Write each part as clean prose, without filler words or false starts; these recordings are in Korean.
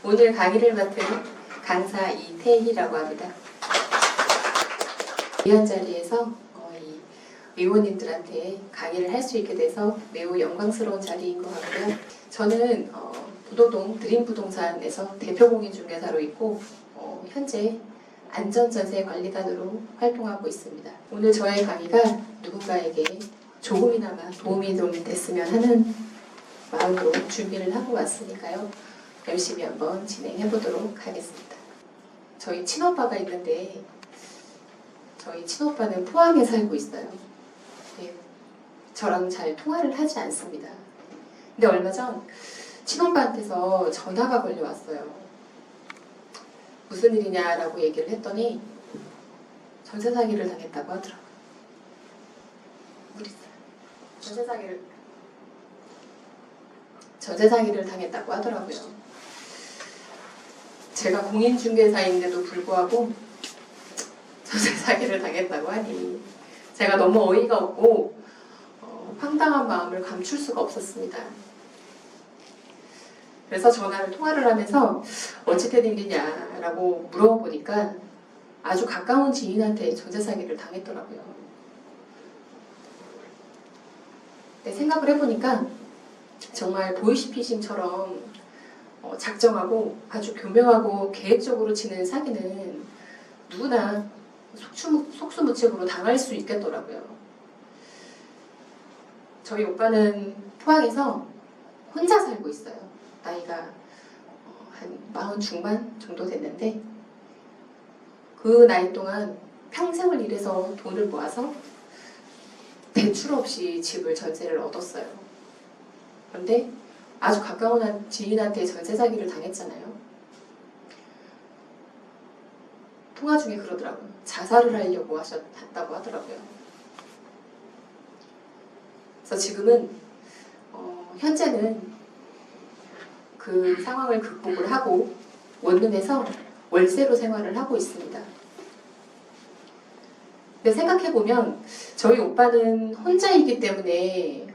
오늘 강의를 맡은 강사 이태희라고 합니다. 귀한 자리에서 이 의원님들한테 강의를 할 수 있게 돼서 매우 영광스러운 자리인 것 같고요. 저는 부도동 드림부동산에서 대표공인중개사로 있고 현재 안전전세관리단으로 활동하고 있습니다. 오늘 저의 강의가 누군가에게 조금이나마 도움이 좀 됐으면 하는 마음으로 준비를 하고 왔으니까요. 열심히 한번 진행해 보도록 하겠습니다. 저희 친오빠가 있는데 저희 친오빠는 포항에 살고 있어요. 네, 저랑 잘 통화를 하지 않습니다. 근데 얼마 전 친오빠한테서 전화가 걸려왔어요. 무슨 일이냐라고 얘기를 했더니 전세 사기를 당했다고 하더라고요. 우리 전세 사기를 당했다고 하더라고요. 제가 공인중개사인데도 불구하고 전세 사기를 당했다고 하니 제가 너무 어이가 없고 황당한 마음을 감출 수가 없었습니다. 그래서 통화를 하면서 어찌 된 일이냐라고 물어보니까 아주 가까운 지인한테 전세 사기를 당했더라고요. 네, 생각을 해보니까 정말 보이스피싱처럼 작정하고 아주 교묘하고 계획적으로 치는 사기는 누구나 속수무책으로 당할 수 있겠더라고요. 저희 오빠는 포항에서 혼자 살고 있어요. 나이가 한 40 중반 정도 됐는데 그 나이 동안 평생을 일해서 돈을 모아서 대출 없이 집을 전세를 얻었어요. 그런데 아주 가까운 지인한테 전세 사기를 당했잖아요. 통화 중에 그러더라고요. 자살을 하려고 하셨다고 하더라고요. 그래서 지금은 현재는 그 상황을 극복을 하고 원룸에서 월세로 생활을 하고 있습니다. 근데 생각해보면 저희 오빠는 혼자이기 때문에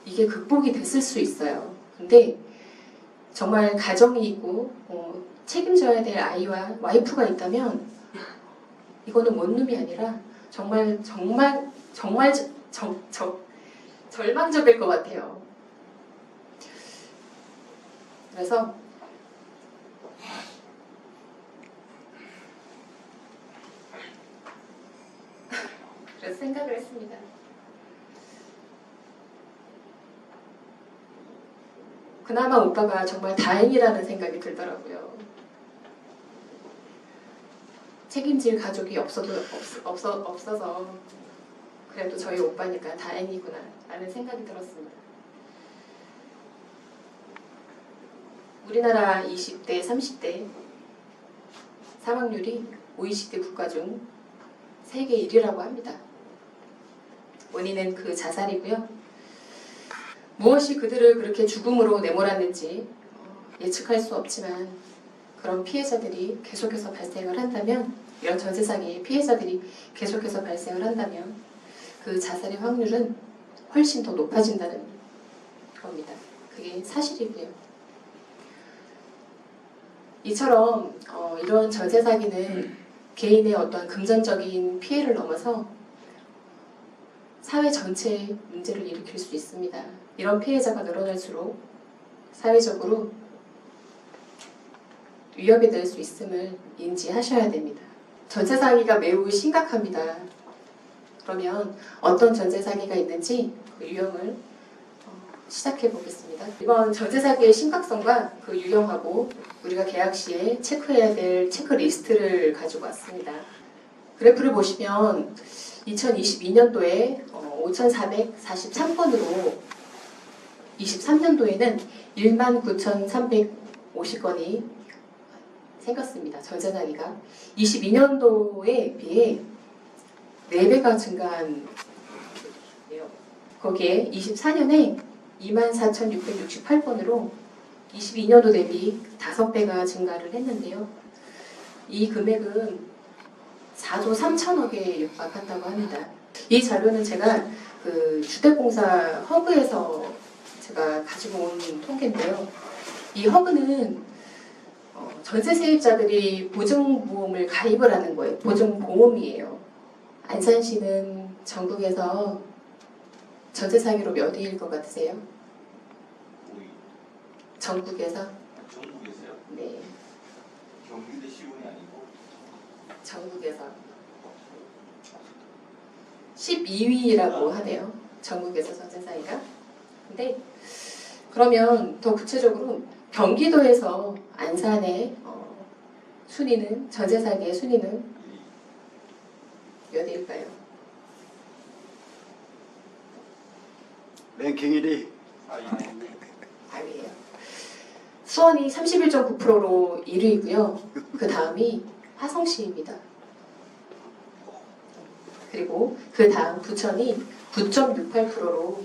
이게 극복이 됐을 수 있어요. 근데 정말 가정이 있고 책임져야 될 아이와 와이프가 있다면 이거는 원룸이 아니라 정말 절망적일 것 같아요. 그래서 생각을 했습니다. 그나마 오빠가 정말 다행이라는 생각이 들더라고요. 책임질 가족이 없어서 그래도 저희 오빠니까 다행이구나 라는 생각이 들었습니다. 우리나라 20대, 30대 사망률이 OECD 국가 중 세계 1위라고 합니다. 원인은 그 자살이고요. 무엇이 그들을 그렇게 죽음으로 내몰았는지 예측할 수 없지만 그런 피해자들이 계속해서 발생을 한다면 이런 전세 사기 피해자들이 계속해서 발생을 한다면 그 자살의 확률은 훨씬 더 높아진다는 겁니다. 그게 사실이고요. 이처럼 이런 전세 사기는 개인의 어떤 금전적인 피해를 넘어서 사회 전체에 문제를 일으킬 수 있습니다. 이런 피해자가 늘어날수록 사회적으로 위협이 될 수 있음을 인지하셔야 됩니다. 전세 사기가 매우 심각합니다. 그러면 어떤 전세 사기가 있는지 그 유형을 시작해 보겠습니다. 이번 전세 사기의 심각성과 그 유형하고 우리가 계약 시에 체크해야 될 체크리스트를 가지고 왔습니다. 그래프를 보시면 2022년도에 5,443건으로 23년도에는 19,350건이 생겼습니다. 전세 사기가 22년도에 비해 4배가 증가한 거기에 24년에 24,668건으로 22년도 대비 5배가 증가를 했는데요. 이 금액은 4조 3천억에 육박한다고 합니다. 이 자료는 제가 그 주택공사 허브에서 제가 가지고 온 통계인데요. 이 허그는 전세 세입자들이 보증보험을 가입을 하는 거예요. 보증보험이에요. 안산시는 전국에서 전세 사기로 몇 위일 것 같으세요? 5위. 전국에서? 전국에서요? 네, 경기도 시군이 아니고 전국에서 12위라고 하네요. 전국에서 전세 사기가. 근데 그러면 더 구체적으로 경기도에서 안산의 순위는 전세 사기의 순위는 몇 위일까요? 랭킹 1위. 4위예요. 수원이 31.9%로 1위고요. 그 다음이 화성시입니다. 그리고 그 다음 부천이 9.68%로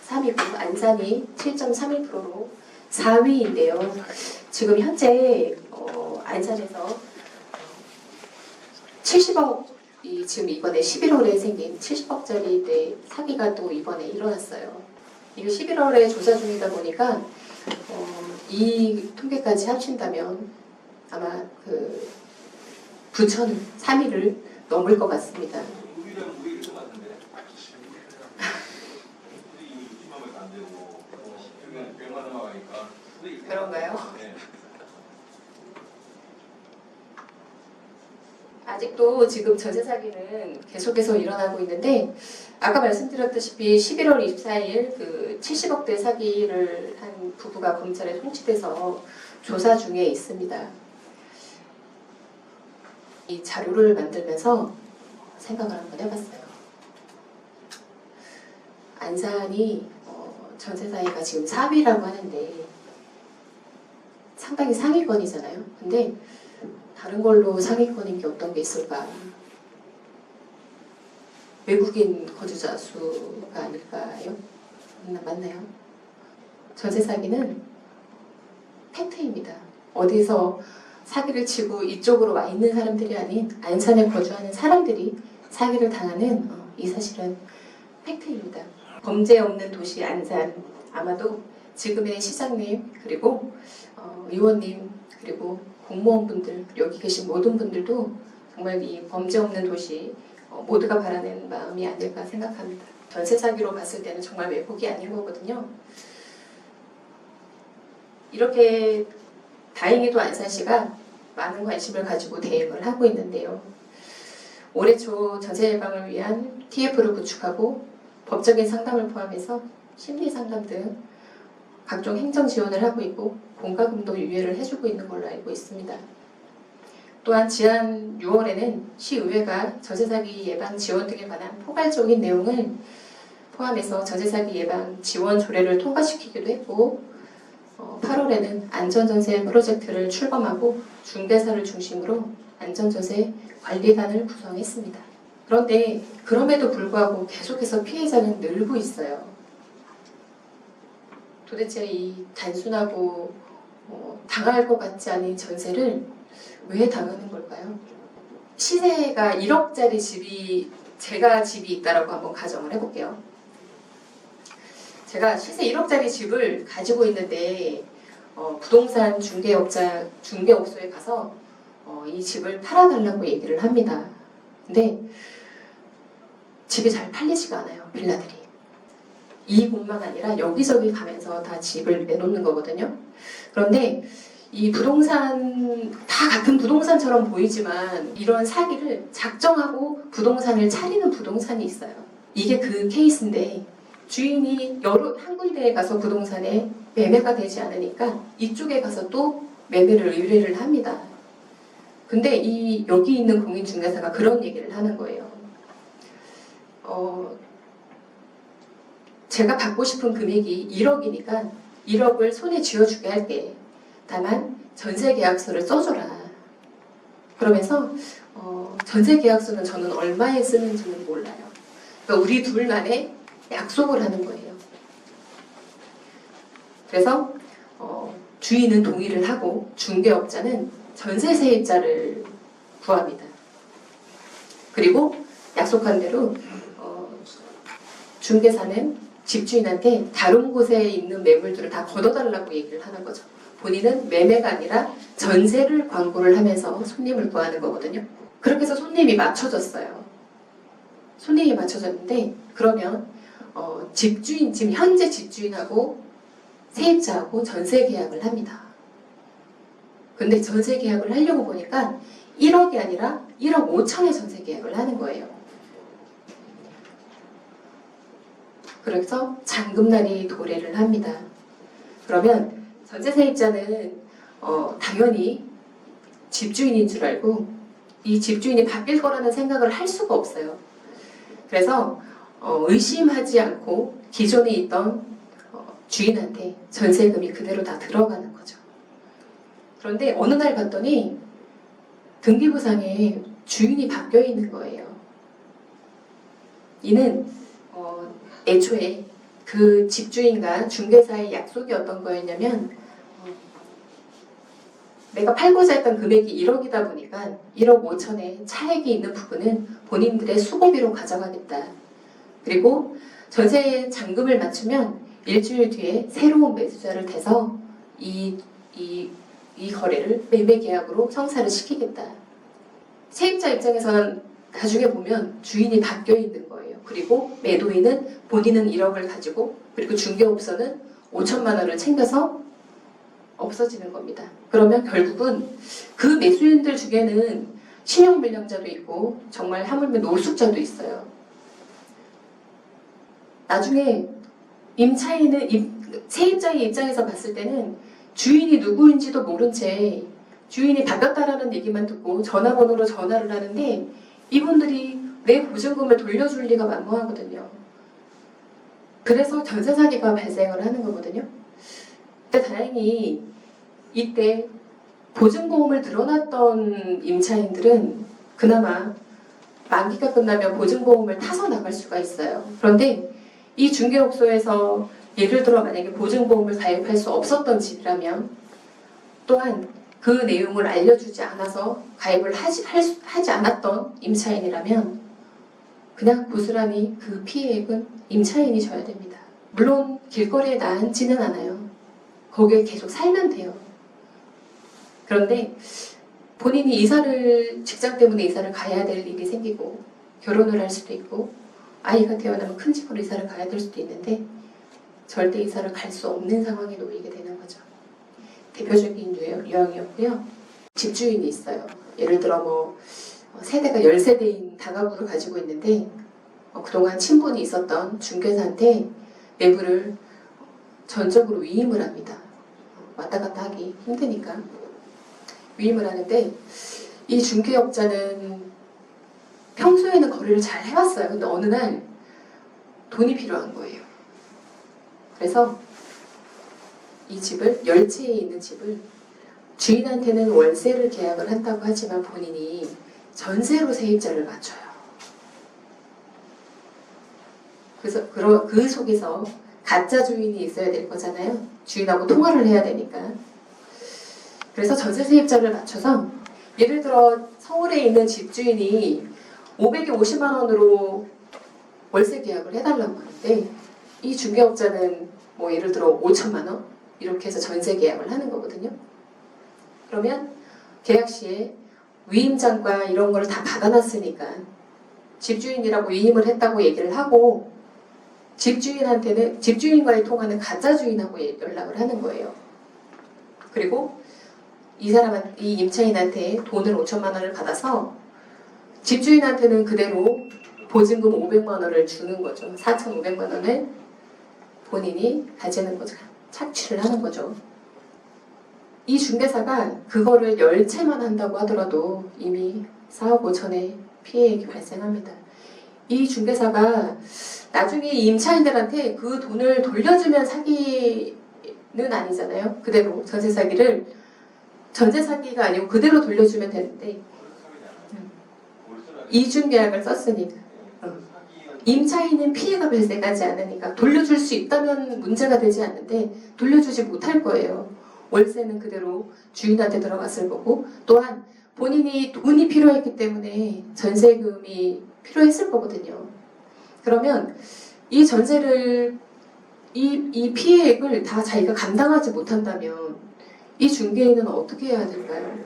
3위고 안산이 7.31%로 4위인데요. 지금 현재 안산에서 70억이 지금 이번에 11월에 생긴 70억짜리 사기가 또 이번에 일어났어요. 이거 11월에 조사 중이다 보니까 이 통계까지 합친다면 아마 그 부천 3위를 넘을 것 같습니다. 우리랑 우리 이거 같은데. 우리 60만 원밖에 안 되고 여기는 100만 원 나가니까. 그런가요? 네. 아직도 지금 전세 사기는 계속해서 일어나고 있는데 아까 말씀드렸다시피 11월 24일 그 70억대 사기를 한 부부가 검찰에 송치돼서 조사 중에 있습니다. 이 자료를 만들면서 생각을 한번 해봤어요. 안산이 전세 사기가 지금 4위라고 하는데 상당히 상위권이잖아요. 근데 다른 걸로 상위권인 게 어떤 게 있을까? 외국인 거주자 수가 아닐까요? 맞나요? 전세 사기는 팩트입니다. 어디서 사기를 치고 이쪽으로 와 있는 사람들이 아닌 안산에 거주하는 사람들이 사기를 당하는 이 사실은 팩트입니다. 범죄 없는 도시 안산, 아마도 지금의 시장님 그리고 의원님 그리고 공무원분들 여기 계신 모든 분들도 정말 이 범죄 없는 도시 모두가 바라는 마음이 아닐까 생각합니다. 전세 사기로 봤을 때는 정말 왜곡이 아닌 거거든요. 이렇게 다행히도 안산시가 많은 관심을 가지고 대응을 하고 있는데요. 올해 초 전세 예방을 위한 TF를 구축하고 법적인 상담을 포함해서 심리 상담 등 각종 행정 지원을 하고 있고 공과금도 유예를 해주고 있는 걸로 알고 있습니다. 또한 지난 6월에는 시의회가 전세사기 예방 지원 등에 관한 포괄적인 내용을 포함해서 전세사기 예방 지원 조례를 통과시키기도 했고 8월에는 안전전세 프로젝트를 출범하고 중개사를 중심으로 안전전세 관리단을 구성했습니다. 그런데 그럼에도 불구하고 계속해서 피해자는 늘고 있어요. 도대체 이 단순하고 당할 것 같지 않은 전세를 왜 당하는 걸까요? 시세가 1억짜리 집이 제가 집이 있다라고 한번 가정을 해볼게요. 제가 시세 1억짜리 집을 가지고 있는데 부동산 중개업소에 가서 이 집을 팔아달라고 얘기를 합니다. 근데 집이 잘 팔리지가 않아요. 빌라들이. 이곳만 아니라 여기저기 가면서 다 집을 내놓는 거거든요. 그런데 이 부동산 다 같은 부동산처럼 보이지만 이런 사기를 작정하고 부동산을 차리는 부동산이 있어요. 이게 그 케이스인데 주인이 한 군데에 가서 부동산에 매매가 되지 않으니까 이쪽에 가서 또 매매를 의뢰를 합니다. 근데 여기 있는 공인중개사가 그런 얘기를 하는 거예요. 제가 받고 싶은 금액이 1억이니까 1억을 손에 쥐어주게 할게. 다만 전세계약서를 써줘라. 그러면서 전세계약서는 저는 얼마에 쓰는지는 몰라요. 그러니까 우리 둘만의 약속을 하는 거예요. 그래서 주인은 동의를 하고 중개업자는 전세 세입자를 구합니다. 그리고 약속한 대로 중개사는 집주인한테 다른 곳에 있는 매물들을 다 걷어달라고 얘기를 하는 거죠. 본인은 매매가 아니라 전세를 광고를 하면서 손님을 구하는 거거든요. 그렇게 해서 손님이 맞춰졌어요. 손님이 맞춰졌는데 그러면 집주인, 지금 현재 집주인하고 세입자하고 전세 계약을 합니다. 근데 전세 계약을 하려고 보니까 1억이 아니라 1억 5천의 전세 계약을 하는 거예요. 그래서 잔금날이 도래를 합니다. 그러면 전세 세입자는 당연히 집주인인 줄 알고 이 집주인이 바뀔 거라는 생각을 할 수가 없어요. 그래서 의심하지 않고 기존에 있던 주인한테 전세금이 그대로 다 들어가는 거죠. 그런데 어느 날 봤더니 등기부상에 주인이 바뀌어 있는 거예요. 이는 애초에 그 집주인과 중개사의 약속이 어떤 거였냐면 내가 팔고자 했던 금액이 1억이다 보니까 1억 5천에 차액이 있는 부분은 본인들의 수고비로 가져가겠다. 그리고 전세 잔금을 맞추면 일주일 뒤에 새로운 매수자를 대서 이 거래를 매매 계약으로 성사를 시키겠다. 세입자 입장에서는 나중에 보면 주인이 바뀌어 있는 거예요. 그리고 매도인은 본인은 1억을 가지고 그리고 중개업소는 5천만 원을 챙겨서 없어지는 겁니다. 그러면 결국은 그 매수인들 중에는 신용불량자도 있고 정말 하물며 노숙자도 있어요. 나중에 세입자의 입장에서 봤을 때는 주인이 누구인지도 모른 채 주인이 바뀌었다라는 얘기만 듣고 전화번호로 전화를 하는데 이분들이 내 보증금을 돌려줄 리가 만무하거든요. 그래서 전세 사기가 발생을 하는 거거든요. 근데 다행히 이때 보증보험을 들어놨던 임차인들은 그나마 만기가 끝나면 보증보험을 타서 나갈 수가 있어요. 그런데 이 중개업소에서 예를 들어 만약에 보증보험을 가입할 수 없었던 집이라면 또한 그 내용을 알려주지 않아서 가입을 하지 않았던 임차인이라면 그냥 고스란히 그 피해액은 임차인이 져야 됩니다. 물론 길거리에 나앉지는 않아요. 거기에 계속 살면 돼요. 그런데 본인이 직장 때문에 이사를 가야 될 일이 생기고 결혼을 할 수도 있고 아이가 태어나면 큰 집으로 이사를 가야 될 수도 있는데 절대 이사를 갈 수 없는 상황에 놓이게 되는 거죠. 대표적인 유형이었고요. 집주인이 있어요. 예를 들어 세대가 10세대인 다가구를 가지고 있는데 그동안 친분이 있었던 중개사한테 매물을 전적으로 위임을 합니다. 왔다 갔다 하기 힘드니까 위임을 하는데 이 중개업자는 평소에는 거래를 잘 해왔어요. 근데 어느 날 돈이 필요한 거예요. 그래서 이 집을 열채에 있는 집을 주인한테는 월세를 계약을 한다고 하지만 본인이 전세로 세입자를 맞춰요. 그래서 그 속에서 가짜 주인이 있어야 될 거잖아요. 주인하고 통화를 해야 되니까. 그래서 전세 세입자를 맞춰서 예를 들어 서울에 있는 집주인이 550만 원으로 월세 계약을 해달라고 하는데 이 중개업자는 예를 들어 5천만 원 이렇게 해서 전세 계약을 하는 거거든요. 그러면 계약 시에 위임장과 이런 걸 다 받아놨으니까 집주인이라고 위임을 했다고 얘기를 하고 집주인한테는 집주인과의 통화는 가짜 주인하고 연락을 하는 거예요. 그리고 이 임차인한테 돈을 5천만 원을 받아서 집주인한테는 그대로 보증금 500만 원을 주는 거죠. 4,500만 원을 본인이 가지는 거죠. 착취를 하는 거죠. 이 중개사가 그거를 열채만 한다고 하더라도 이미 4억 5천의 피해액이 발생합니다. 이 중개사가 나중에 임차인들한테 그 돈을 돌려주면 사기는 아니잖아요. 그대로 전세 사기가 아니고 그대로 돌려주면 되는데 이중계약을 썼으니까 임차인은 피해가 발생하지 않으니까 돌려줄 수 있다면 문제가 되지 않는데 돌려주지 못할 거예요. 월세는 그대로 주인한테 들어갔을 거고 또한 본인이 돈이 필요했기 때문에 전세금이 필요했을 거거든요. 그러면 이 전세를 이 피해액을 다 자기가 감당하지 못한다면 이 중개인은 어떻게 해야 될까요?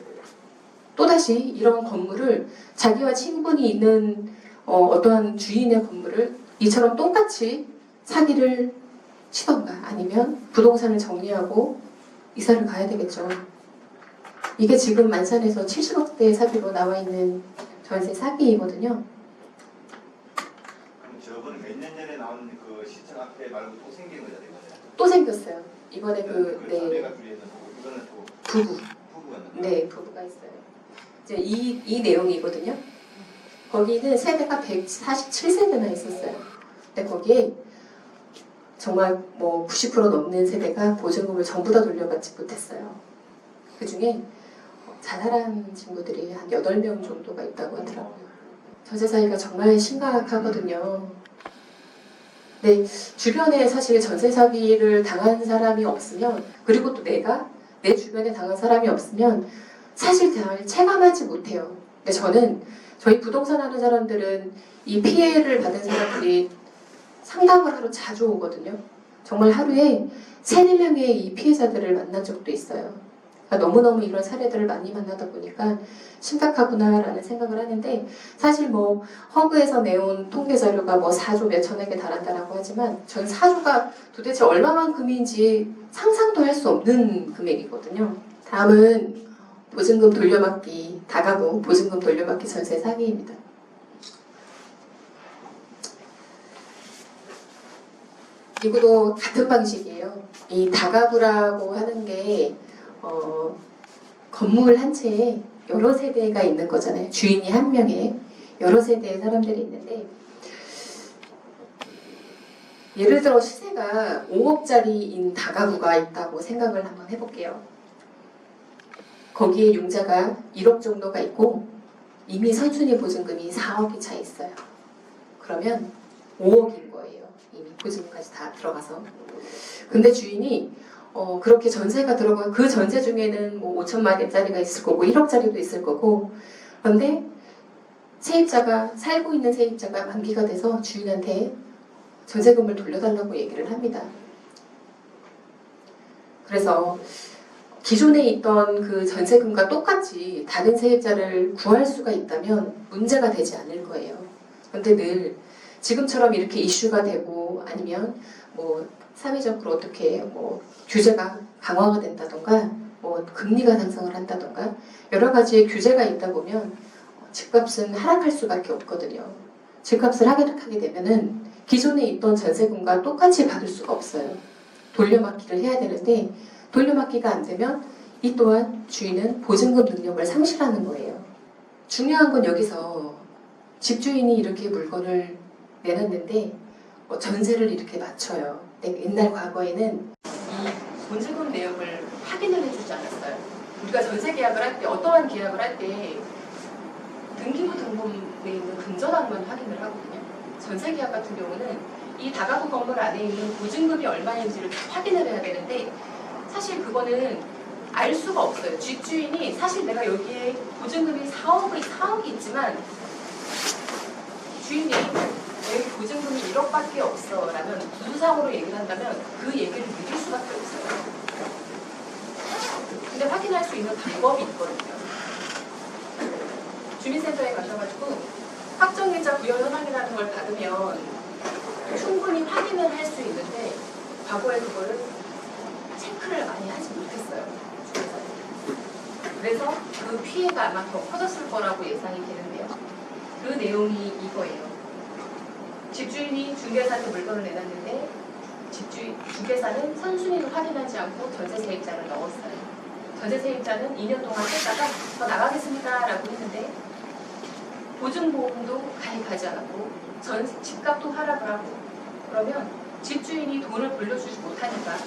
또다시 이런 건물을 자기와 친분이 있는 어떠한 주인의 건물을 이처럼 똑같이 사기를 치던가 아니면 부동산을 정리하고 이사를 가야 되겠죠. 이게 지금 만산에서 70억대 사기로 나와 있는 전세 사기이거든요. 그럼 저번에 몇 년 전에 나온 그 시청 앞에 말고 또 생긴 거잖아요. 또 생겼어요. 이번에 네, 자매가 둘이 있는 거고 이거는 또 부부였나? 네, 부부가 있어요. 이제 이 내용이거든요. 거기는 세대가 147세대나 있었어요. 근데 거기에 정말 뭐 90% 넘는 세대가 보증금을 전부 다 돌려받지 못했어요. 그 중에 자살한 친구들이 한 8명 정도가 있다고 하더라고요. 전세 사기가 정말 심각하거든요. 네, 주변에 사실 전세 사기를 당한 사람이 없으면, 그리고 또 내가 내 주변에 당한 사람이 없으면 사실 잘 체감하지 못해요. 근데 저는 저희 부동산 하는 사람들은 이 피해를 받은 사람들이 상담을 하러 자주 오거든요. 정말 하루에 3-4명의 이 피해자들을 만난 적도 있어요. 그러니까 너무너무 이런 사례들을 많이 만나다 보니까 심각하구나라는 생각을 하는데, 사실 뭐 허그에서 내온 통계 자료가 뭐 4조 몇천억에 달한다라고 하지만 전 4조가 도대체 얼마만큼인지 상상도 할 수 없는 금액이거든요. 다음은 보증금 돌려받기, 다가구 보증금 돌려받기 전세 사기입니다. 이것도 같은 방식이에요. 이 다가구라고 하는 게 건물 한 채에 여러 세대가 있는 거잖아요. 주인이 한 명에 여러 세대의 사람들이 있는데, 예를 들어 시세가 5억짜리인 다가구가 있다고 생각을 한번 해볼게요. 거기에 융자가 1억 정도가 있고 이미 선순위 보증금이 4억이 차 있어요. 그러면 5억인 거예요. 이미 보증금까지 다 들어가서. 근데 주인이 그렇게 전세가 들어가, 그 전세 중에는 뭐 5천만 원짜리가 있을 거고 1억짜리도 있을 거고, 그런데 세입자가, 살고 있는 세입자가 만기가 돼서 주인한테 전세금을 돌려달라고 얘기를 합니다. 그래서 기존에 있던 그 전세금과 똑같이 다른 세입자를 구할 수가 있다면 문제가 되지 않을 거예요. 그런데 늘 지금처럼 이렇게 이슈가 되고 아니면 뭐 사회적으로 어떻게 뭐 규제가 강화가 된다던가 뭐 금리가 상승을 한다던가 여러 가지 규제가 있다 보면 집값은 하락할 수밖에 없거든요. 집값을 하락하게 되면은 기존에 있던 전세금과 똑같이 받을 수가 없어요. 돌려막기를 해야 되는데 돌려막기가 안 되면 이 또한 주인은 보증금 능력을 상실하는 거예요. 중요한 건 여기서 집주인이 이렇게 물건을 내놨는데 전세를 이렇게 맞춰요. 근데 옛날 과거에는 이 보증금 내역을 확인을 해주지 않았어요. 우리가 전세 계약을 할 때, 어떠한 계약을 할 때 등기부 등본에 있는 금전항만 확인을 하거든요. 전세 계약 같은 경우는 이 다가구 건물 안에 있는 보증금이 얼마인지를 확인을 해야 되는데 사실 그거는 알 수가 없어요. 집주인이 사실 내가 여기에 보증금이 4억이 있지만 주인이 여기 보증금이 1억밖에 없어 라면 부수상으로 얘기를 한다면 그 얘기를 믿을 수밖에 없어요. 근데 확인할 수 있는 방법이 있거든요. 주민센터에 가셔가지고 확정일자 부여 현황이라는 걸 받으면 충분히 확인을 할 수 있는데 과거에 그거를 체크를 많이 하지 못했어요. 그래서 그 피해가 아마 더 커졌을 거라고 예상이 되는데요. 그 내용이 이거예요. 집주인이 중개사한테 물건을 내놨는데 중개사는 선순위를 확인하지 않고 전세 세입자를 넣었어요. 전세 세입자는 2년 동안 했다가 저 나가겠습니다 라고 했는데 보증보험도 가입하지 않았고 집값도 하락을 하고, 그러면 집주인이 돈을 돌려주지 못하니까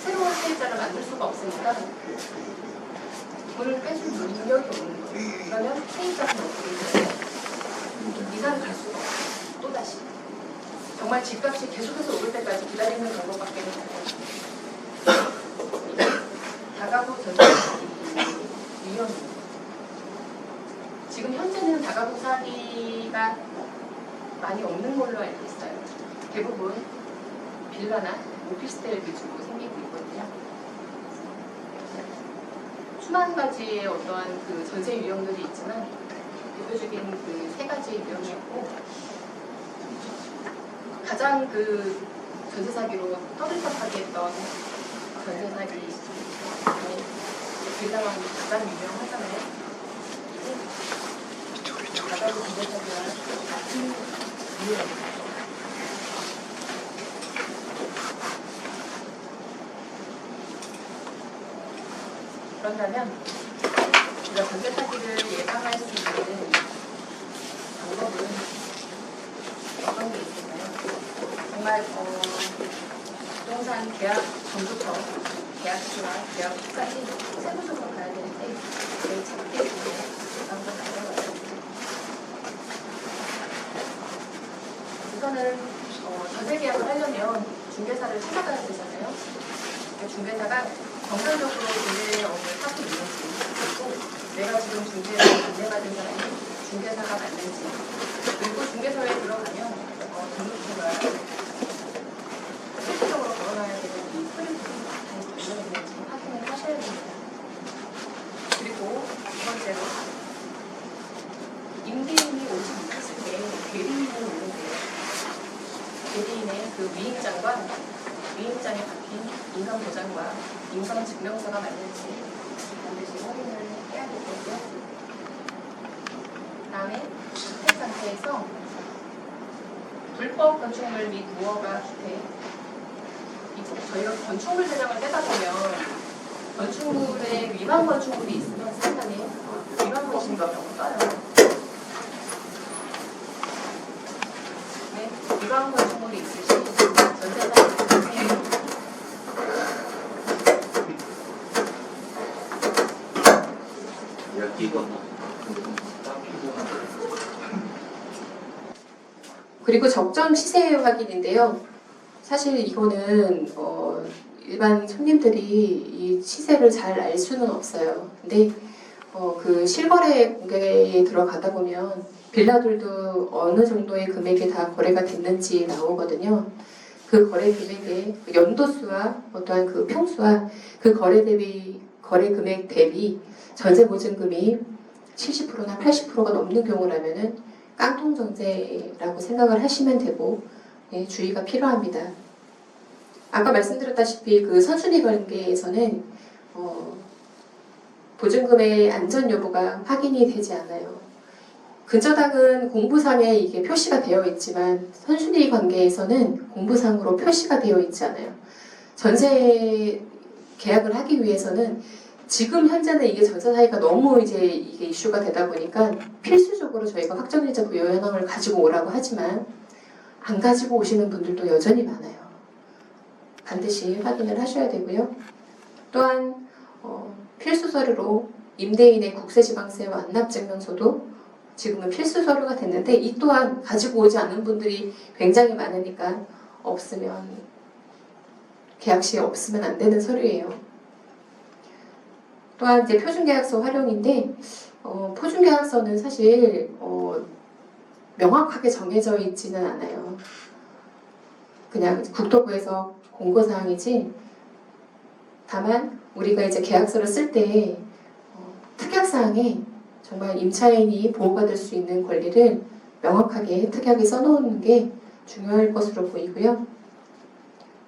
새로운 세입자를 만들 수가 없으니까 돈을 빼줄 능력이 없는 거예요. 그러면 세입자는 어떻게 돼요? 이사를 갈 수가 없어요. 또다시 정말 집값이 계속해서 오를 때까지 기다리는 방법밖에 없어요. 다가구 전세 위험입니다. 지금 현재는 다가구 사기가 많이 없는 걸로 알고 있어요. 대부분 빌라나 오피스텔 위주로 생기고 있거든요. 수만 가지의 어떠한 그 전세 유형들이 있지만 대표적인 그 세 가지 유형이었고 가장 그 전세 사기로 떠들썩하게 했던 전세 사기 빌라왕이 가장 유명하잖아요. 가장 전세 사기와 같은 이유입니다. 그런다면 우리가 전세 사기를 예방할 수 있는 방법은 어떤 게 있을까요? 정말 부동산 계약 전부터 계약 시와 계약 후까지 세부적으로 가야 되는데 제일 작게 보는 방법 알아봐요. 우선은 전세 계약을 하려면 중개사를 찾아가야 되잖아요. 중개사가 정상적으로 중개의 업무를 하고 있는지, 그리고 내가 지금 중개를 안내받은 사람이 중개사가 맞는지, 그리고 중개사에 들어가면 등록증과 실질적으로 걸어놔야 되는 이 서류들이 잘 관련되는지 확인을 하셔야 됩니다. 그리고 두 번째로 임대인이 오지 못했을 때 대리인을 오는데요. 대리인의 그 위임장과 위임장에 박힌 인감보장과 인감증명서가 맞는지 반드시 확인을 해야 되고요. 다음에 주택 상태에서 불법 건축물 및 무허가 주택, 저희가 건축물 대장을 떼다 보면 건축물에 위반 건축물이 있으면 상당히 위반 건축물이라고 써요. 네, 위반 건축물이 있으시 전세자 그리고 적정 시세 확인인데요. 사실 이거는 일반 손님들이 이 시세를 잘 알 수는 없어요. 근데 그 실거래 공개에 들어가다 보면 빌라들도 어느 정도의 금액이 다 거래가 됐는지 나오거든요. 그 거래 금액의 연도수와 어떠한 그 평수와 그 거래 금액 대비 전세 보증금이 70%나 80%가 넘는 경우라면은 깡통 전세라고 생각을 하시면 되고, 예, 주의가 필요합니다. 아까 말씀드렸다시피 그 선순위 관계에서는 보증금의 안전 여부가 확인이 되지 않아요. 근저당은 공부상에 이게 표시가 되어 있지만 선순위 관계에서는 공부상으로 표시가 되어 있지 않아요. 전세 계약을 하기 위해서는 지금 현재는 이게 전세 사기가 너무 이제 이게 이슈가 되다 보니까 필수적으로 저희가 확정일자 부여 현황을 가지고 오라고 하지만 안 가지고 오시는 분들도 여전히 많아요. 반드시 확인을 하셔야 되고요. 또한 필수 서류로 임대인의 국세지방세 완납증명서도 지금은 필수 서류가 됐는데 이 또한 가지고 오지 않은 분들이 굉장히 많으니까 없으면 계약 시에 없으면 안 되는 서류예요. 또한 이제 표준계약서 활용인데 표준계약서는 사실 명확하게 정해져 있지는 않아요. 그냥 국토부에서 공고사항이지. 다만 우리가 이제 계약서를 쓸 때 특약사항에 정말 임차인이 보호받을 수 있는 권리를 명확하게 특약에 써놓는 게 중요할 것으로 보이고요.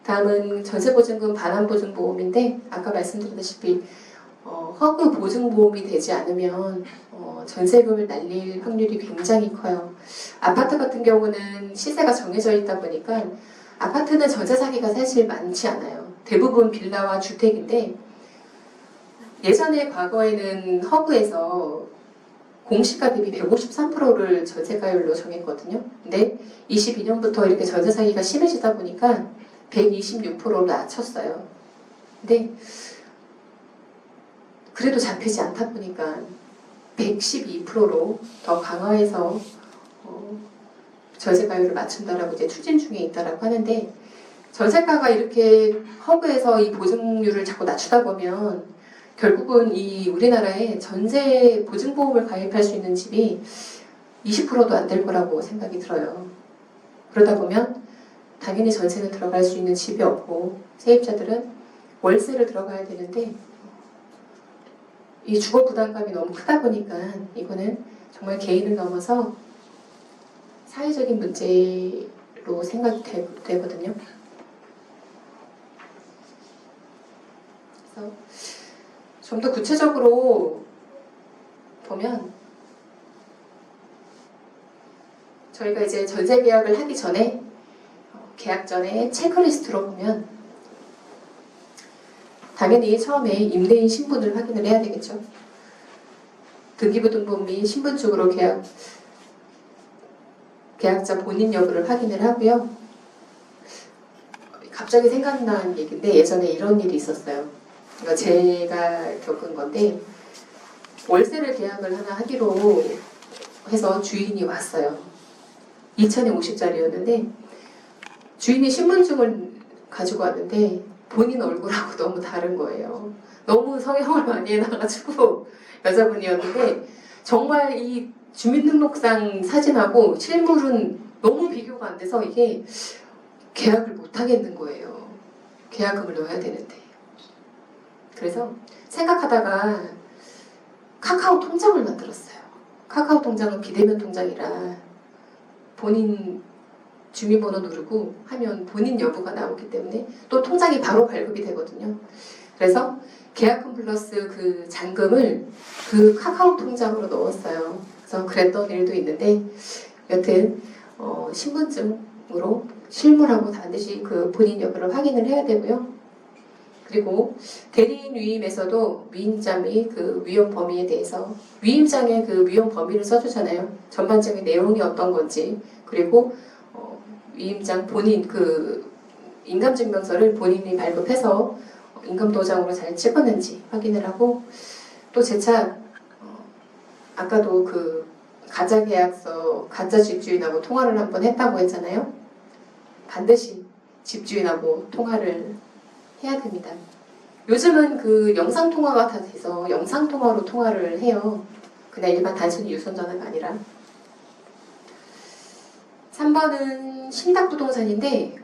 다음은 전세보증금 반환보증보험인데 아까 말씀드렸다시피 허그 보증보험이 되지 않으면 전세금을 날릴 확률이 굉장히 커요. 아파트 같은 경우는 시세가 정해져 있다 보니까 아파트는 전세 사기가 사실 많지 않아요. 대부분 빌라와 주택인데 예전에 과거에는 허그에서 공시가 대비 153%를 전세가율로 정했거든요. 근데 22년부터 이렇게 전세 사기가 심해지다 보니까 126%로 낮췄어요. 근데 그래도 잡히지 않다 보니까 112%로 더 강화해서 전세가율을 맞춘다라고 이제 추진 중에 있다라고 하는데 전세가가 이렇게 허브에서 이 보증률을 자꾸 낮추다 보면 결국은 이 우리나라에 전세 보증보험을 가입할 수 있는 집이 20%도 안 될 거라고 생각이 들어요. 그러다 보면 당연히 전세는 들어갈 수 있는 집이 없고 세입자들은 월세를 들어가야 되는데 이 주거 부담감이 너무 크다 보니까 이거는 정말 개인을 넘어서 사회적인 문제로 생각이 되거든요. 그래서 좀 더 구체적으로 보면 저희가 이제 전세 계약을 하기 전에 계약 전에 체크리스트로 보면 당연히 처음에 임대인 신분을 확인을 해야 되겠죠. 등기부등본 및 신분증으로 계약자 본인 여부를 확인을 하고요. 갑자기 생각난 얘기인데 예전에 이런 일이 있었어요. 그러니까 제가 겪은 건데 월세를 계약을 하나 하기로 해서 주인이 왔어요. 2,050짜리였는데 주인이 신분증을 가지고 왔는데 본인 얼굴하고 너무 다른 거예요. 너무 성형을 많이 해놔가지고 여자분이었는데 정말 이 주민등록상 사진하고 실물은 너무 비교가 안 돼서 이게 계약을 못 하겠는 거예요. 계약금을 넣어야 되는데. 그래서 생각하다가 카카오 통장을 만들었어요. 카카오 통장은 비대면 통장이라 본인 주민번호 누르고 하면 본인 여부가 나오기 때문에 또 통장이 바로 발급이 되거든요. 그래서 계약금 플러스 그 잔금을 그 카카오 통장으로 넣었어요. 그래서 그랬던 일도 있는데 여튼 신분증으로 실물하고 반드시 그 본인 여부를 확인을 해야 되고요. 그리고 대리인 위임에서도 위임자 및 그 위험 범위에 대해서 위임장에 그 위험 범위를 써주잖아요. 전반적인 내용이 어떤 건지 그리고 위임장 본인 그 인감증명서를 본인이 발급해서 인감도장으로 잘 찍었는지 확인을 하고 또 재차 아까도 그 가짜 계약서 가짜 집주인하고 통화를 한번 했다고 했잖아요. 반드시 집주인하고 통화를 해야 됩니다. 요즘은 그 영상통화가 다 돼서 영상통화로 통화를 해요. 그냥 일반 단순히 유선전화가 아니라. 3번은 신탁부동산인데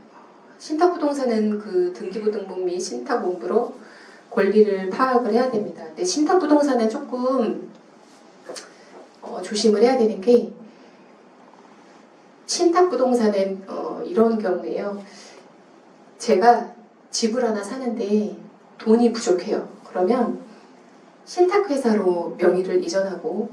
신탁부동산은 그 등기부등본 및 신탁본부로 권리를 파악을 해야 됩니다. 근데 신탁부동산은 조금 조심을 해야 되는 게 신탁부동산은 이런 경우에요. 제가 집을 하나 사는데 돈이 부족해요. 그러면 신탁회사로 명의를 이전하고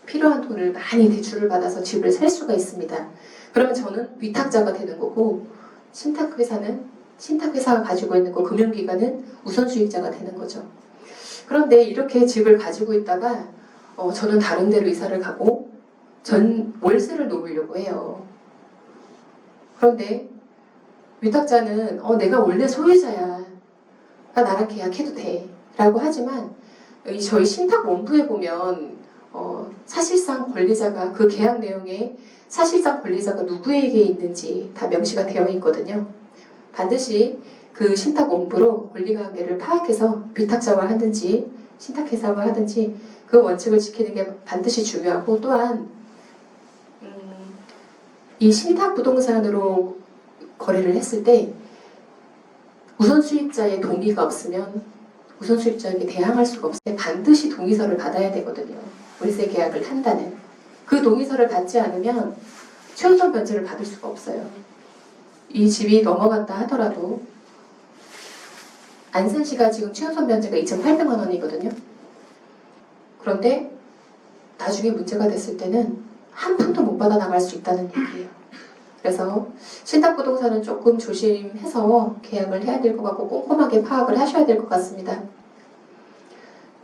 필요한 돈을 많이 대출을 받아서 집을 살 수가 있습니다. 그러면 저는 위탁자가 되는 거고 신탁회사가 가지고 있는 거 금융기관은 우선수익자가 되는 거죠. 그런데 이렇게 집을 가지고 있다가 저는 다른 데로 이사를 가고 전 월세를 놓으려고 해요. 그런데 위탁자는 내가 원래 소유자야. 나랑 계약해도 돼. 라고 하지만 저희 신탁원부에 보면 사실상 권리자가 그 계약 내용에 사실상 권리자가 누구에게 있는지 다 명시가 되어 있거든요. 반드시 그 신탁원부로 권리관계를 파악해서 위탁자와 하든지 신탁회사와 하든지 그 원칙을 지키는 게 반드시 중요하고 또한 이 신탁부동산으로 거래를 했을 때 우선수입자의 동의가 없으면 우선수입자에게 대항할 수가 없어요. 반드시 동의서를 받아야 되거든요. 월세 계약을 한다는. 그 동의서를 받지 않으면 최우선 변제를 받을 수가 없어요. 이 집이 넘어갔다 하더라도 안산시가 지금 최우선 변제가 2,800만 원이거든요. 그런데 나중에 문제가 됐을 때는 한 푼도 못 받아 나갈 수 있다는 얘기예요. 그래서 신탁부동산은 조금 조심해서 계약을 해야 될 것 같고 꼼꼼하게 파악을 하셔야 될 것 같습니다.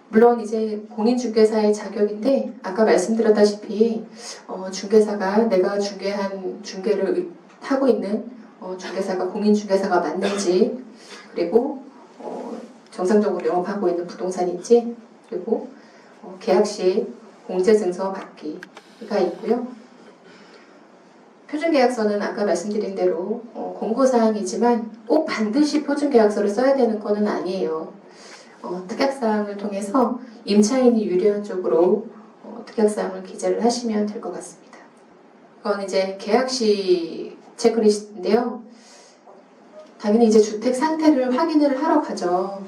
물론 이제 공인중개사의 자격인데 아까 말씀드렸다시피 중개사가 내가 중개를 하고 있는 중개사가 공인중개사가 맞는지 그리고 정상적으로 영업하고 있는 부동산인지 그리고 계약 시 공제증서 받기가 있고요. 표준계약서는 아까 말씀드린 대로 공고사항이지만 꼭 반드시 표준계약서를 써야 되는 것은 아니에요. 특약사항을 통해서 임차인이 유리한 쪽으로 특약사항을 기재를 하시면 될 것 같습니다. 그건 이제 계약시 체크리스트인데요. 당연히 이제 주택 상태를 확인을 하러 가죠.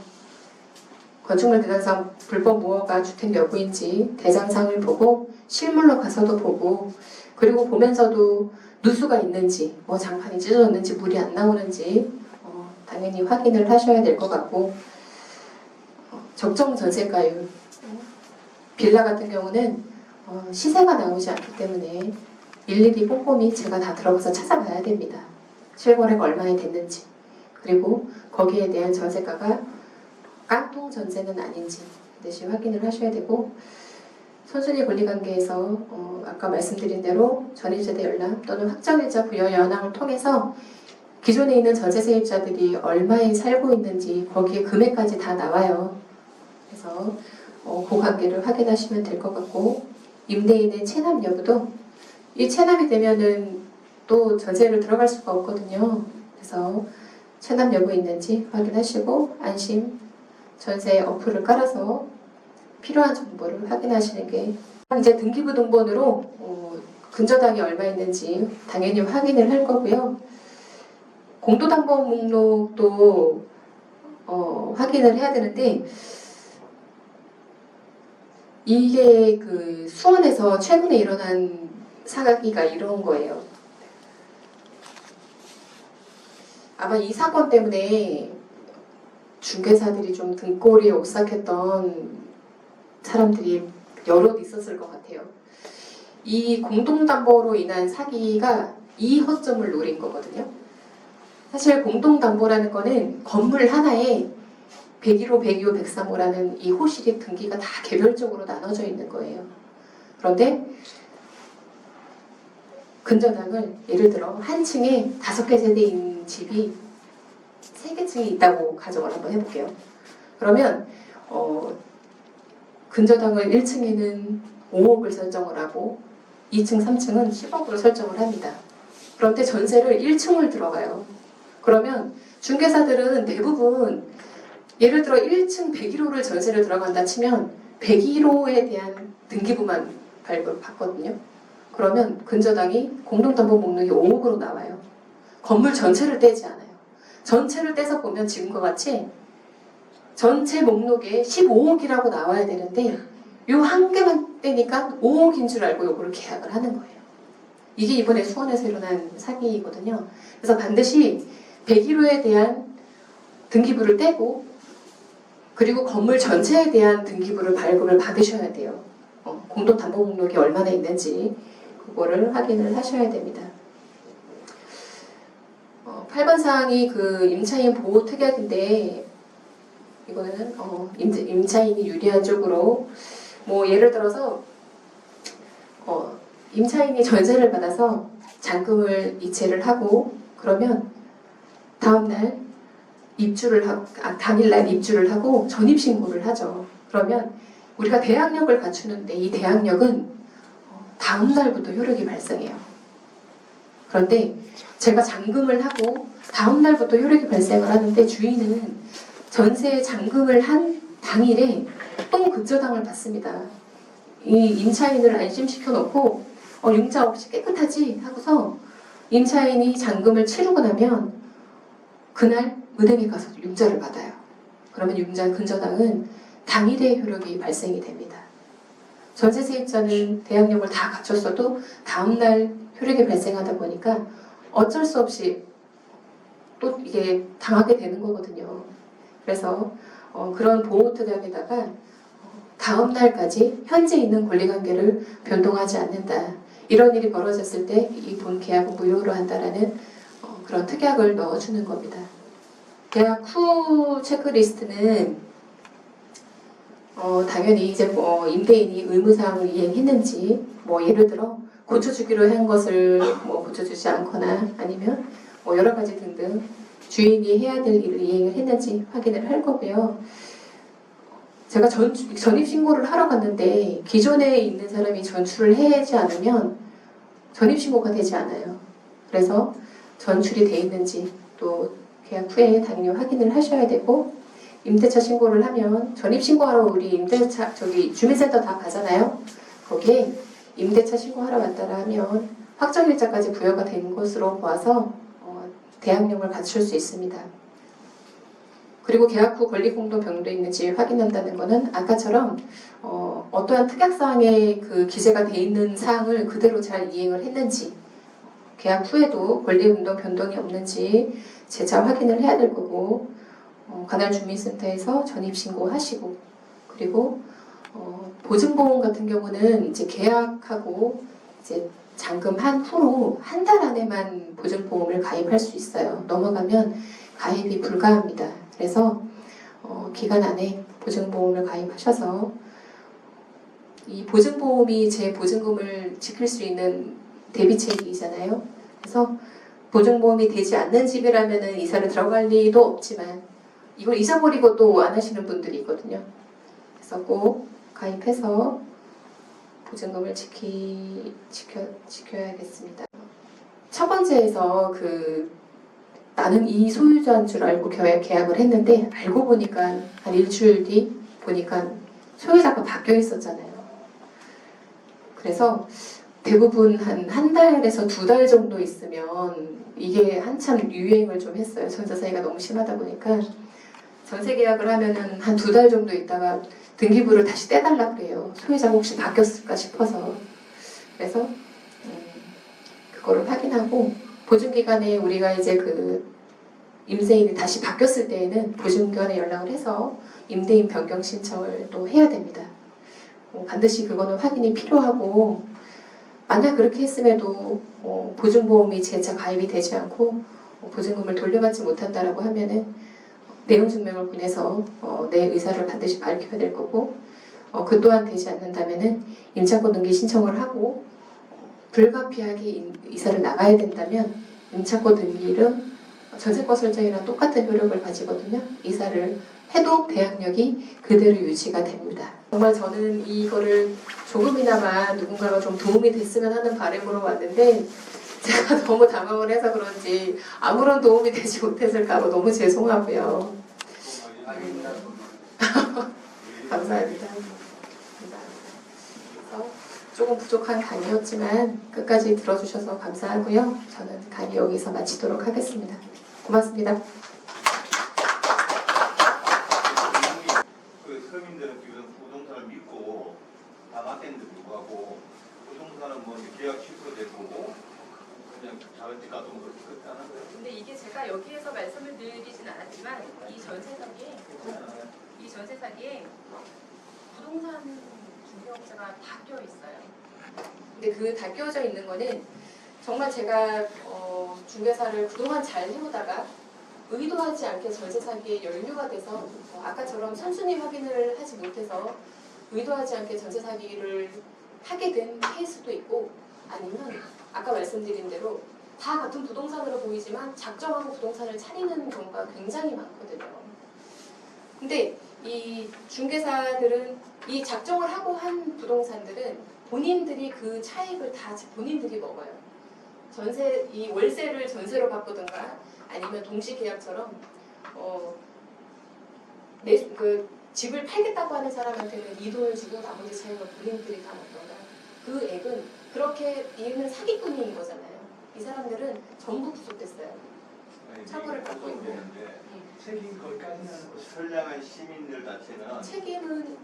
건축물 대장상 불법 무허가 주택 여부인지 대장상을 보고 실물로 가서도 보고, 그리고 보면서도 누수가 있는지, 뭐 장판이 찢어졌는지 물이 안 나오는지 당연히 확인을 하셔야 될 것 같고, 적정 전세가율, 빌라 같은 경우는 시세가 나오지 않기 때문에 일일이 꼼꼼히 제가 다 들어가서 찾아봐야 됩니다. 실거래가 얼마나 됐는지, 그리고 거기에 대한 전세가가 깡통 전세는 아닌지 반드시 확인을 하셔야 되고, 선순위 권리관계에서 아까 말씀드린 대로 전입세대 열람 또는 확정일자 부여 연항을 통해서 기존에 있는 전세 세입자들이 얼마에 살고 있는지 거기에 금액까지 다 나와요. 그래서 그 관계를 확인하시면 될 것 같고, 임대인의 체납 여부도, 이 체납이 되면은 또 전세를 들어갈 수가 없거든요. 그래서 체납 여부 있는지 확인하시고 안심 전세 어플을 깔아서 필요한 정보를 확인하시는 게, 이제 등기부등본으로 근저당이 얼마 있는지 당연히 확인을 할 거고요. 공도담보 목록도 확인을 해야 되는데, 이게 그 수원에서 최근에 일어난 사기가 이런 거예요. 아마 이 사건 때문에 중개사들이 좀 등골이 오싹했던 사람들이 여럿 있었을 것 같아요. 이 공동담보로 인한 사기가 이 허점을 노린 거거든요. 사실 공동담보라는 거는 건물 하나에 101호, 102호, 103호라는 이 호실이 등기가 다 개별적으로 나눠져 있는 거예요. 그런데 근저당을 예를 들어 한 층에 5개 세대인 집이 3개 층이 있다고 가정을 한번 해볼게요. 그러면 근저당을 1층에는 5억을 설정을 하고 2층, 3층은 10억으로 설정을 합니다. 그런데 전세를 1층을 들어가요. 그러면 중개사들은 대부분 예를 들어 1층 101호를 전세를 들어간다 치면 101호에 대한 등기부만 발급받거든요. 그러면 근저당이 공동담보 목록이 5억으로 나와요. 건물 전체를 떼지 않아요. 전체를 떼서 보면 지금과 같이 전체 목록에 15억이라고 나와야 되는데 요 한 개만 떼니까 5억인 줄 알고 요거를 계약을 하는 거예요. 이게 이번에 수원에서 일어난 사기이거든요. 그래서 반드시 101호에 대한 등기부를 떼고, 그리고 건물 전체에 대한 등기부를 발급을 받으셔야 돼요. 공동담보 목록이 얼마나 있는지 그거를 확인을 하셔야 됩니다. 8번 사항이 그 임차인 보호 특약인데, 이거는 임차인이 유리한 쪽으로, 뭐 예를 들어서 임차인이 전세를 받아서 잔금을 이체를 하고, 그러면 다음날 입주를 하고, 당일날 입주를 하고 전입신고를 하죠. 그러면 우리가 대항력을 갖추는데 이 대항력은 다음날부터 효력이 발생해요. 그런데 제가 잔금을 하고 다음날부터 효력이 발생을 하는데, 주인은 전세 잔금을 한 당일에 또 근저당을 받습니다. 이 임차인을 안심시켜 놓고 융자 없이 깨끗하지 하고서 임차인이 잔금을 치르고 나면 그날 은행에 가서 융자를 받아요. 그러면 융자 근저당은 당일에 효력이 발생이 됩니다. 전세 세입자는 대항력을 다 갖췄어도 다음날 효력이 발생하다 보니까 어쩔 수 없이 또 이게 당하게 되는 거거든요. 그래서 그런 보호특약에다가 다음 날까지 현재 있는 권리관계를 변동하지 않는다. 이런 일이 벌어졌을 때 이 본 계약은 무효로 한다라는 그런 특약을 넣어주는 겁니다. 계약 후 체크리스트는 당연히 이제 임대인이 의무사항을 이행했는지, 예를 들어 고쳐주기로 한 것을 고쳐주지 않거나 아니면 여러 가지 등등 주인이 해야 될 일을 이행을 했는지 확인을 할 거고요. 제가 전입신고를 하러 갔는데 기존에 있는 사람이 전출을 하지 않으면 전입신고가 되지 않아요. 그래서 전출이 돼 있는지 또 계약 후에 당연히 확인을 하셔야 되고, 임대차 신고를 하면 전입신고하러 우리 주민센터 다 가잖아요. 거기에 임대차 신고하러 왔다라 하면 확정일자까지 부여가 된 것으로 보아서 대항력을 갖출 수 있습니다. 그리고 계약 후 권리공동 병도 있는지 확인한다는 것은 아까처럼 어떠한 특약사항에 그 기재가 돼 있는 사항을 그대로 잘 이행을 했는지, 계약 후에도 권리운동 변동이 없는지 재차 확인을 해야 될 거고, 관할 주민센터에서 전입 신고하시고, 그리고 보증보험 같은 경우는 이제 계약하고 이제 잔금한 후로 한 달 안에만 보증보험을 가입할 수 있어요. 넘어가면 가입이 불가합니다. 그래서 기간 안에 보증보험을 가입하셔서, 이 보증보험이 제 보증금을 지킬 수 있는 대비책이잖아요. 그래서 보증보험이 되지 않는 집이라면 이사를 들어갈 리도 없지만 이걸 잊어버리고 또 안 하시는 분들이 있거든요. 그래서 꼭 가입해서 보증금을 지켜야겠습니다. 첫 번째에서 나는 이 소유자인 줄 알고 계약을 했는데, 알고 보니까 한 일주일 뒤 보니까 소유자가 바뀌어 있었잖아요. 그래서 대부분 한 달에서 2달 정도 있으면, 이게 한참 유행을 좀 했어요. 전세 사기가 너무 심하다 보니까 전세 계약을 하면은 한 2달 정도 있다가 등기부를 다시 떼달라 그래요. 소유자가 혹시 바뀌었을까 싶어서. 그래서 그거를 확인하고, 보증기간에 우리가 이제 임대인이 다시 바뀌었을 때에는 보증기관에 연락을 해서 임대인 변경 신청을 또 해야 됩니다. 반드시 그거는 확인이 필요하고, 만약 그렇게 했음에도 보증보험이 재차 가입이 되지 않고 보증금을 돌려받지 못한다라고 하면은 내용 증명을 보내서 내 의사를 반드시 밝혀야 될 거고, 그 또한 되지 않는다면은 임차권 등기 신청을 하고, 불가피하게 이사를 나가야 된다면 임차권 등기는 전세권 설정이랑 똑같은 효력을 가지거든요. 이사를 해도 대항력이 그대로 유지가 됩니다. 정말 저는 이거를 조금이나마 누군가가 좀 도움이 됐으면 하는 바람으로 왔는데, 제가 너무 당황을 해서 그런지 아무런 도움이 되지 못했을까 봐 너무 죄송하고요. 감사합니다. 그래서 조금 부족한 강의였지만 끝까지 들어주셔서 감사하고요. 저는 강의 여기서 마치도록 하겠습니다. 고맙습니다. 서민들은 지금 부동산을 믿고 다 맡겼는데 불구하고, 부동산은 뭐 계약 취소될 거고 그냥 작은 집 가도 뭐 그렇게 안 하고요. 근데 이게 제가 여기에서 말씀을 드리진 않았지만, 이 전세 사기에 부동산 중개업자가 다 껴 있어요. 근데 그 다 껴져 있는 거는 정말 제가 중개사를 그동안 잘 해오다가 의도하지 않게 전세 사기에 연루가 돼서, 아까처럼 선순위 확인을 하지 못해서 의도하지 않게 전세 사기를 하게 된 케이스도 있고, 아니면 아까 말씀드린 대로 다 같은 부동산으로 보이지만 작정하고 부동산을 차리는 경우가 굉장히 많거든요. 근데 이 중개사들은 이 작정을 하고 한 부동산들은 본인들이 그 차익을 다 본인들이 먹어요. 이 월세를 전세로 바꾸든가, 아니면 동시 계약처럼 집을 팔겠다고 하는 사람한테는 이 돈을 주고 나머지 차익을 본인들이 다 먹던가, 그 액은 그렇게 얘는 사기꾼인 거잖아요. 이 사람들은 전부 구속됐어요. 처벌을 받고 있고. 책임 거기까지는 선량한 시민들 자체는 책임은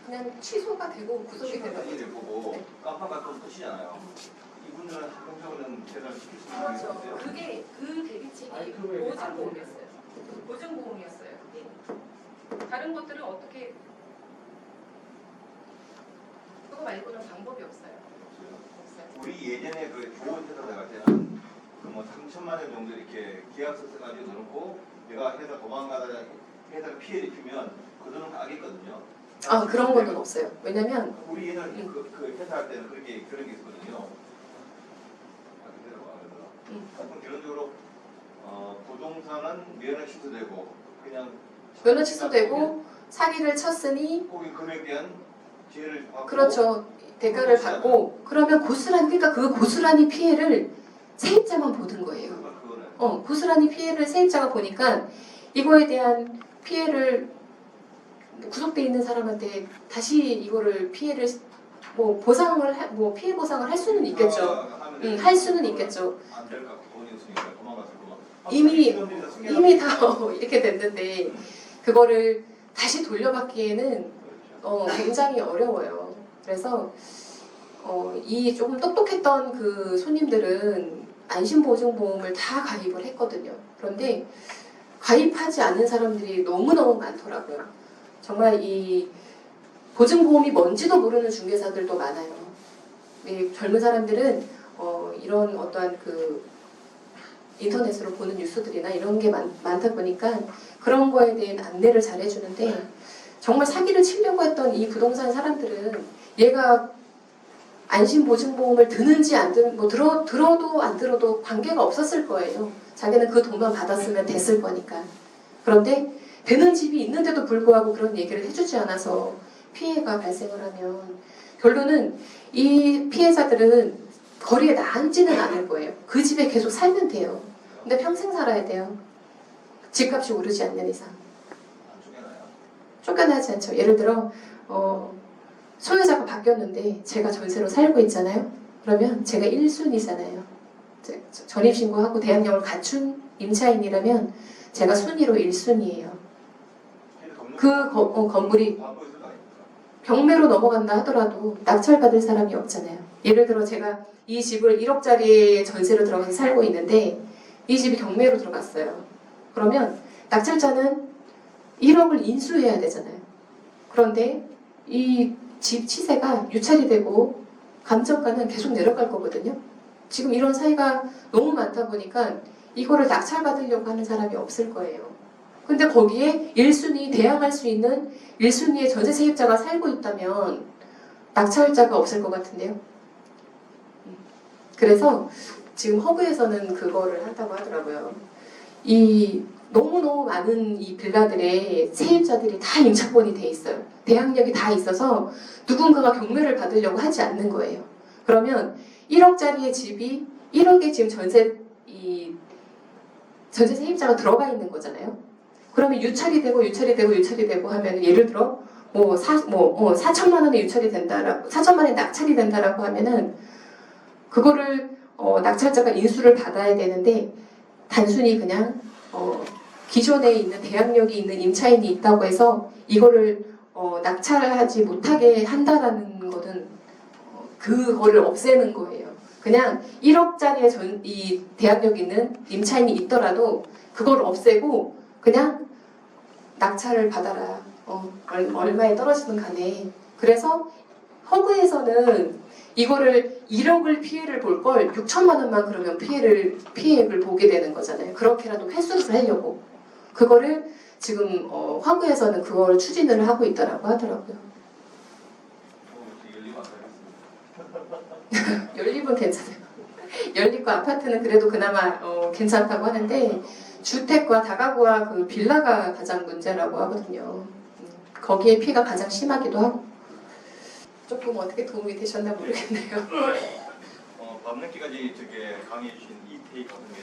그냥 취소가 되고 구속이 되는 거죠. 보고 네. 깜빡 같은 뜻이잖아요. 이분들은 한정적으로는 대단히 시킬 수 있는 그렇죠. 건데요. 그게 그 대비책이 보증보험이었어요. 보증보험이었어요. 그게. 다른 것들은 어떻게, 그거 말고는 방법이 없어요. 우리 예전에 그 좋은 회사 나갈 때는 뭐 3천만 원 정도 이렇게 계약서 써가지고 넣고, 내가 회사 도망가다 회사가 피해를 입히면 그 돈은 가겠거든요. 그런 거는 없어요. 왜냐면 우리 예전 그 회사 할 때는 그런 게 있었거든요. 그럼 기본적으로 부동산은 면허 취소되고, 그냥 면허 취소되고 사기를 쳤으니 거기 금액에 대한 죄를 받고, 그렇죠. 대가를 받고, 그러면 그러니까 그 고스란히 피해를 세입자만 보는 거예요. 고스란히 피해를 세입자가 보니까 이거에 대한 피해를 구속돼 있는 사람한테 다시 이거를 피해를 피해 보상을 할 수는 있겠죠. 할 수는 있겠죠. 안 될까 돈이 없으니까 도망갔을 거만. 이미 다 그렇죠. 이렇게 됐는데 그거를 다시 돌려받기에는 굉장히 어려워요. 그래서 이 조금 똑똑했던 그 손님들은 안심보증보험을 다 가입을 했거든요. 그런데 가입하지 않는 사람들이 너무너무 많더라고요. 정말 이 보증보험이 뭔지도 모르는 중개사들도 많아요. 이 젊은 사람들은 이런 어떠한 그 인터넷으로 보는 뉴스들이나 이런 게 많다 보니까 그런 거에 대한 안내를 잘 해주는데 정말 사기를 치려고 했던 이 부동산 사람들은 얘가 안심보증보험을 드는지 안 드는 뭐 들어도 안 들어도 관계가 없었을 거예요. 자기는 그 돈만 받았으면 됐을 거니까. 그런데 되는 집이 있는데도 불구하고 그런 얘기를 해주지 않아서 피해가 발생을 하면 결론은 이 피해자들은 거리에 나앉지는 않을 거예요. 그 집에 계속 살면 돼요. 근데 평생 살아야 돼요. 집값이 오르지 않는 이상. 쫓겨나지 않죠. 예를 들어 소유자가 바뀌었는데 제가 전세로 살고 있잖아요. 그러면 제가 1순위잖아요. 전입신고하고 대항력을 갖춘 임차인이라면 제가 순위로 1순위예요. 그 건물이 경매로 넘어간다 하더라도 낙찰받을 사람이 없잖아요. 예를 들어 제가 이 집을 1억짜리 전세로 들어가서 살고 있는데 이 집이 경매로 들어갔어요. 그러면 낙찰자는 1억을 인수해야 되잖아요. 그런데 이 집 치세가 유찰이 되고 감정가는 계속 내려갈 거거든요. 지금 이런 사이가 너무 많다 보니까 이거를 낙찰받으려고 하는 사람이 없을 거예요. 근데 거기에 1순위 대항할 수 있는 1순위의 전세 세입자가 살고 있다면 낙찰자가 없을 것 같은데요. 그래서 지금 허브에서는 그거를 한다고 하더라고요. 이 너무너무 많은 이 빌라들의 세입자들이 다 임차권이 돼 있어요. 대항력이 다 있어서 누군가가 경매를 받으려고 하지 않는 거예요. 그러면 1억짜리의 집이 1억에 지금 전세 세입자가 들어가 있는 거잖아요. 그러면 유찰이 되고 하면 예를 들어 4천만 원에 유찰이 된다라고 4천만 원에 낙찰이 된다라고 하면은 그거를 낙찰자가 인수를 받아야 되는데 단순히 그냥 기존에 있는 대항력이 있는 임차인이 있다고 해서 이거를 낙찰하지 못하게 한다라는 거는 그거를 없애는 거예요. 그냥 1억짜리의 이 대항력이 있는 임차인이 있더라도 그걸 없애고 그냥 낙찰을 받아라. 얼마에 떨어지든 간에. 그래서 허브에서는 이거를 1억을 피해를 볼 걸 6천만 원만 그러면 피해액을 보게 되는 거잖아요. 그렇게라도 회수를 하려고. 그거를 지금 화구에서는 그걸 추진을 하고 있다라고 하더라고요. 연립은 괜찮아요. 연립과 아파트는 그래도 그나마 괜찮다고 하는데 주택과 다가구와 그 빌라가 가장 문제라고 하거든요. 거기에 피해가 가장 심하기도 하고. 조금 어떻게 도움이 되셨나 모르겠네요. 밤늦게까지 강의해 주신 이태희 감독님